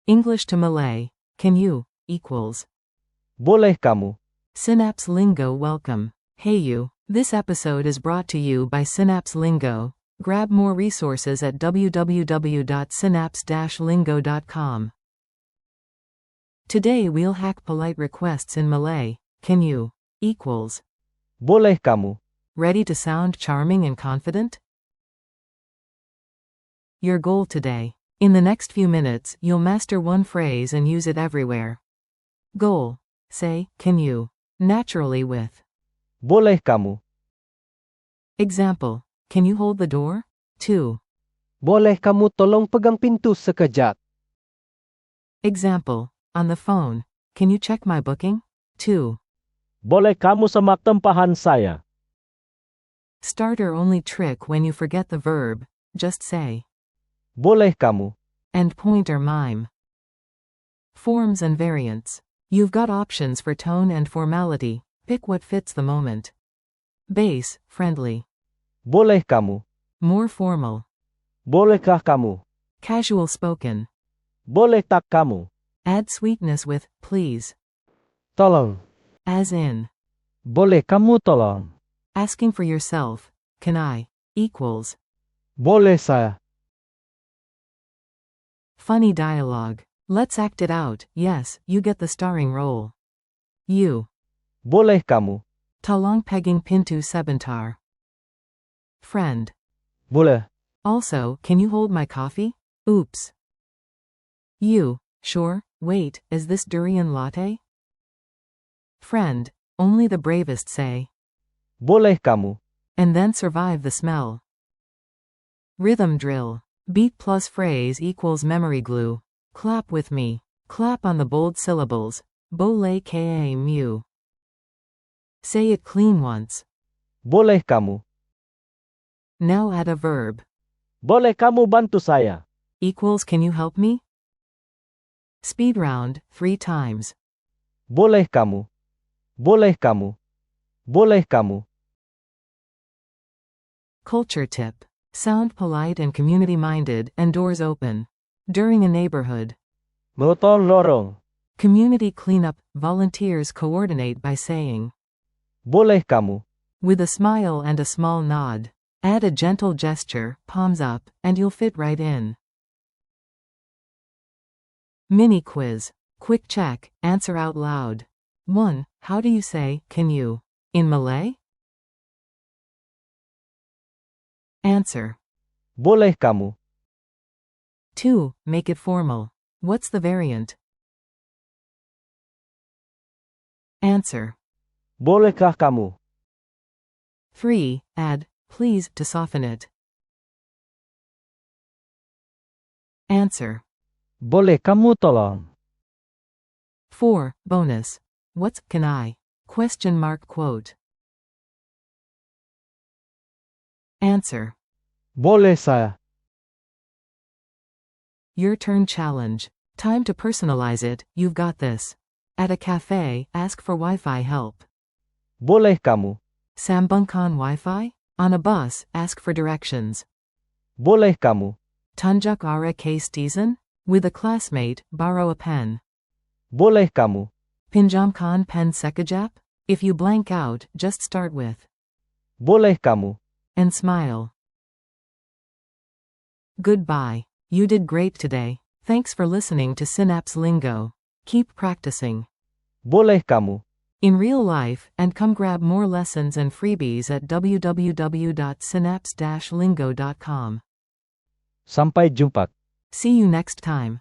English to Malay. Can you equals Boleh kamu. Synapse Lingo. Welcome. Hey you. This episode is brought to you by Synapse Lingo. Grab more resources at www.synapse-lingo.com. Today we'll hack polite requests in Malay. Can you equals Boleh kamu. Ready to sound charming and confident? Your goal today. In the next few minutes, you'll master one phrase and use it everywhere. Goal. Say, can you, naturally with. Boleh kamu. Example. Can you hold the door? 2. Boleh kamu tolong pegang pintu sekejap? Example. On the phone. Can you check my booking? 2. Boleh kamu semak tempahan saya? Starter only trick when you forget the verb. Just say. Boleh kamu. And point or mime. Forms and variants. You've got options for tone and formality. Pick what fits the moment. Base, friendly. Boleh kamu. More formal. Bolehkah kamu? Casual spoken. Boleh tak kamu? Add sweetness with, please. Tolong. As in. Boleh kamu tolong? Asking for yourself. Can I equals Boleh saya? funny dialogue. Let's act it out. Yes, you get the starring role. You. Boleh kamu? Tolong pegging pintu sebentar. Friend. Boleh. Also, can you hold my coffee? Oops. You. Sure. Wait, is this durian latte? Friend. Only the bravest say. Boleh kamu? And then survive the smell. Rhythm drill. Beat plus phrase equals memory glue. Clap with me. Clap on the bold syllables. Boleh kamu. Say it clean once. Boleh kamu? Now add a verb. Boleh kamu bantu saya? Equals can you help me? Speed round, 3 times. Boleh kamu? Boleh kamu? Boleh kamu? Culture tip. Sound polite and community-minded and doors open. During a neighborhood. Motong lorong. Community cleanup, volunteers coordinate by saying. Boleh kamu? With a smile and a small nod. Add a gentle gesture, palms up, and you'll fit right in. Mini quiz. Quick check, answer out loud. 1. How do you say, can you? In Malay? Answer. Boleh kamu? 2. Make it formal. What's the variant? Answer. Bolehkah kamu? 3. Add, please, to soften it. Answer. Boleh kamu tolong? 4. Bonus. What's can I? Question mark quote. Answer. Boleh saya? Your turn challenge. Time to personalize it. You've got this. At a cafe, ask for Wi-Fi help. Boleh kamu? Sambungkan Wi-Fi? On a bus, ask for directions. Boleh kamu? Tunjuk arah ke stesen? With a classmate, borrow a pen. Boleh kamu? Pinjamkan pen sekejap? If you blank out, just start with. Boleh kamu? And smile. Goodbye. You did great today. Thanks for listening to Synapse Lingo. Keep practicing. Boleh kamu? In real life, and come grab more lessons and freebies at www.synapse-lingo.com. Sampai jumpa. See you next time.